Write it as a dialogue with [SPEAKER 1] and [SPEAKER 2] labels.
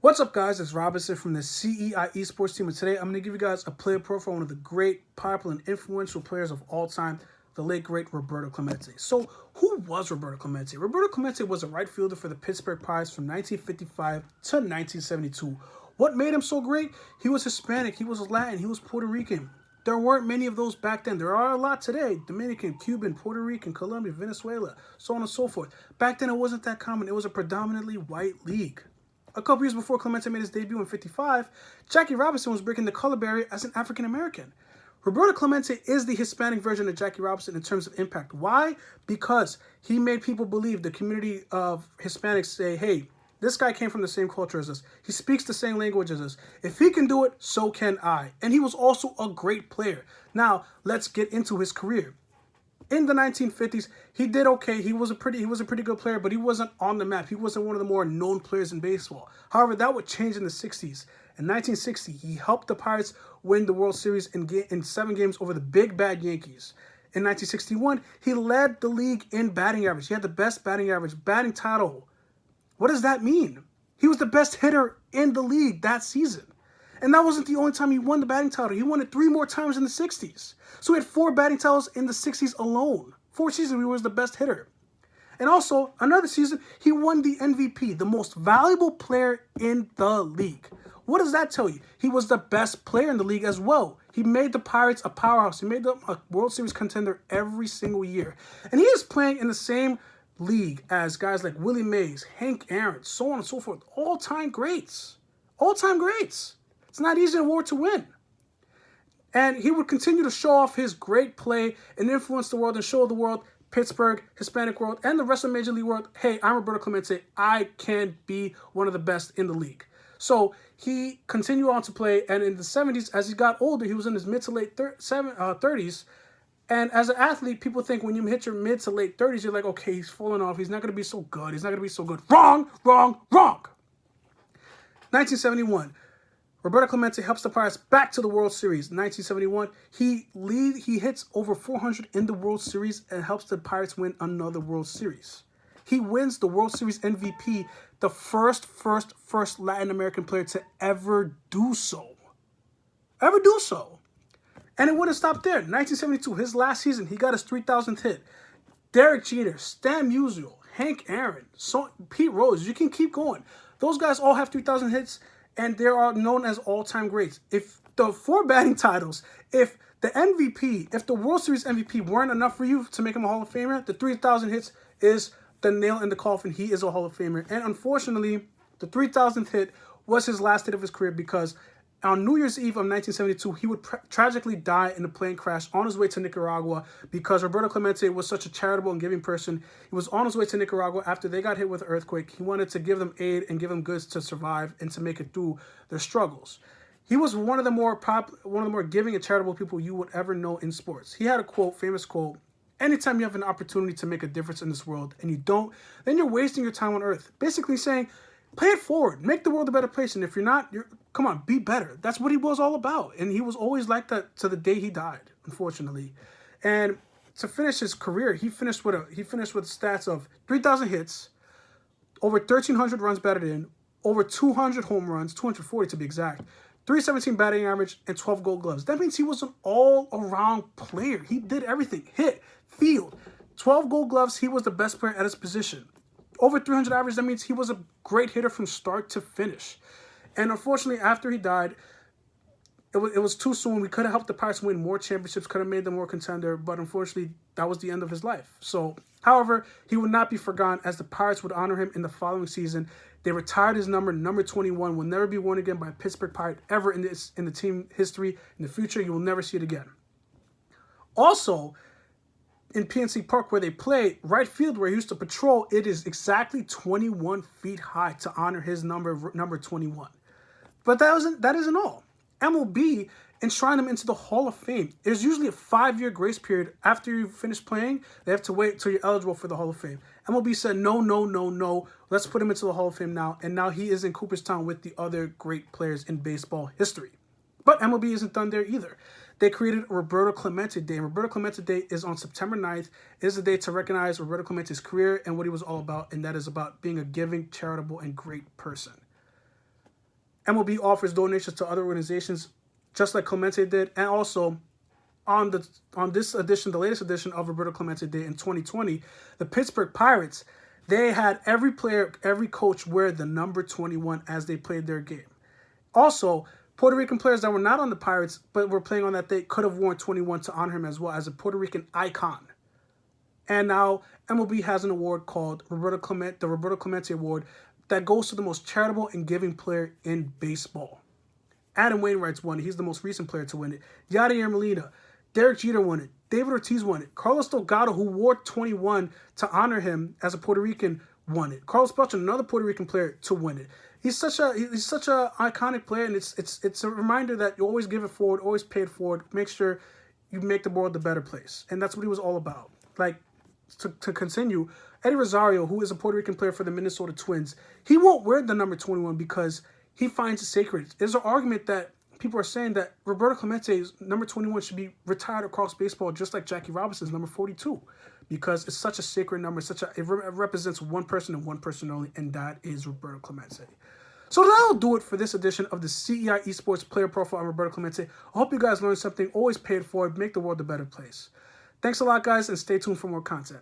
[SPEAKER 1] What's up, guys? It's Robinson from the CEI Esports team, and today I'm going to give you guys a player profile of one of the great, popular, and influential players of all time, the late, great Roberto Clemente. So, who was Roberto Clemente? Roberto Clemente was a right fielder for the Pittsburgh Pirates from 1955 to 1972. What made him so great? He was Hispanic, he was Latin, he was Puerto Rican. There weren't many of those back then. There are a lot today. Dominican, Cuban, Puerto Rican, Colombia, Venezuela, so on and so forth. Back then, it wasn't that common. It was a predominantly white league. A couple years before Clemente made his debut in '55, Jackie Robinson was breaking the color barrier as an African American. Roberto Clemente is the Hispanic version of Jackie Robinson in terms of impact. Why? Because he made people believe, the community of Hispanics say, hey, this guy came from the same culture as us. He speaks the same language as us. If he can do it, so can I. And he was also a great player. Now, let's get into his career. In the 1950s, he did okay. He was a pretty good player, but he wasn't on the map. He wasn't one of the more known players in baseball. However, that would change in the 60s. In 1960, he helped the Pirates win the World Series in 7 games over the big bad Yankees. In 1961, he led the league in batting average. He had the best batting average, batting title. What does that mean? He was the best hitter in the league that season. And that wasn't the only time he won the batting title. He won it 3 more times in the 60s. So he had 4 batting titles in the 60s alone. 4 seasons he was the best hitter. And also, another season, he won the MVP, the most valuable player in the league. What does that tell you? He was the best player in the league as well. He made the Pirates a powerhouse. He made them a World Series contender every single year. And he is playing in the same league as guys like Willie Mays, Hank Aaron, so on and so forth. All-time greats. All-time greats. It's not easy in war to win. And he would continue to show off his great play and influence the world and show the world, Pittsburgh, Hispanic world, and the rest of Major League world, hey, I'm Roberto Clemente. I can be one of the best in the league. So he continued on to play, and in the 70s, as he got older, he was in his mid to late 30s. And as an athlete, people think when you hit your mid to late 30s, you're like, okay, he's falling off. He's not going to be so good. He's not going to be so good. Wrong, wrong, wrong. 1971. Roberto Clemente helps the Pirates back to the World Series. 1971, he hits over 400 in the World Series and helps the Pirates win another World Series. He wins the World Series MVP, the first Latin American player to ever do so. Ever do so. And it wouldn't stop there. 1972, his last season, he got his 3,000th hit. Derek Jeter, Stan Musial, Hank Aaron, Pete Rose, you can keep going. Those guys all have 3,000 hits. And they are known as all-time greats. If the 4 batting titles, if the MVP, if the World Series MVP weren't enough for you to make him a Hall of Famer, the 3,000 hits is the nail in the coffin. He is a Hall of Famer. And unfortunately, the 3,000th hit was his last hit of his career because on New Year's Eve of 1972, he would tragically die in a plane crash on his way to Nicaragua because Roberto Clemente was such a charitable and giving person. He was on his way to Nicaragua after they got hit with an earthquake. He wanted to give them aid and give them goods to survive and to make it through their struggles. He was one of the more giving and charitable people you would ever know in sports. He had a quote, famous quote, anytime you have an opportunity to make a difference in this world and you don't, then you're wasting your time on earth. Basically saying, play it forward. Make the world a better place. And if you're not, come on, be better. That's what he was all about. And he was always like that to the day he died, unfortunately. And to finish his career, he finished with stats of 3,000 hits, over 1,300 runs batted in, over 200 home runs, 240 to be exact, 317 batting average, and 12 gold gloves. That means he was an all-around player. He did everything. Hit, field, 12 gold gloves. He was the best player at his position. Over 300 average, that means he was a great hitter from start to finish. And unfortunately, after he died, it was too soon. We could have helped the Pirates win more championships, could have made them more contender, but unfortunately, that was the end of his life. So, however, he would not be forgotten as the Pirates would honor him in the following season. They retired his number 21, will never be worn again by a Pittsburgh Pirate ever in the team history. In the future, you will never see it again. Also, in PNC Park where they play, right field where he used to patrol, it is exactly 21 feet high to honor his number 21. But that isn't all. MLB enshrined him into the Hall of Fame. There's usually a 5-year grace period after you finish playing. They have to wait till you're eligible for the Hall of Fame. MLB said, no. Let's put him into the Hall of Fame now. And now he is in Cooperstown with the other great players in baseball history. But MLB isn't done there either. They created Roberto Clemente Day. And Roberto Clemente Day is on September 9th. It is a day to recognize Roberto Clemente's career and what he was all about. And that is about being a giving, charitable, and great person. MLB offers donations to other organizations, just like Clemente did, and also on this edition, the latest edition of Roberto Clemente Day in 2020, the Pittsburgh Pirates, they had every player, every coach wear the number 21 as they played their game. Also, Puerto Rican players that were not on the Pirates but were playing on that day could have worn 21 to honor him as well as a Puerto Rican icon. And now MLB has an award called the Roberto Clemente Award that goes to the most charitable and giving player in baseball. Adam Wainwright's won it. He's the most recent player to win it. Yadier Molina, Derek Jeter won it. David Ortiz won it. Carlos Delgado, who wore 21 to honor him as a Puerto Rican, won it. Carlos Beltran, another Puerto Rican player, to win it. He's such a iconic player, and it's a reminder that you always give it forward, always pay it forward. Make sure you make the world a better place, and that's what he was all about. Like, to continue, Eddie Rosario, who is a Puerto Rican player for the Minnesota Twins, he won't wear the number 21 because he finds it sacred. There's an argument that people are saying that Roberto Clemente's number 21 should be retired across baseball, just like Jackie Robinson's number 42, because it's such a sacred number. It represents one person and one person only, and that is Roberto Clemente. So that'll do it for this edition of the CEI Esports Player Profile on Roberto Clemente. I hope you guys learned something. Always pay it forward. Make the world a better place. Thanks a lot, guys, and stay tuned for more content.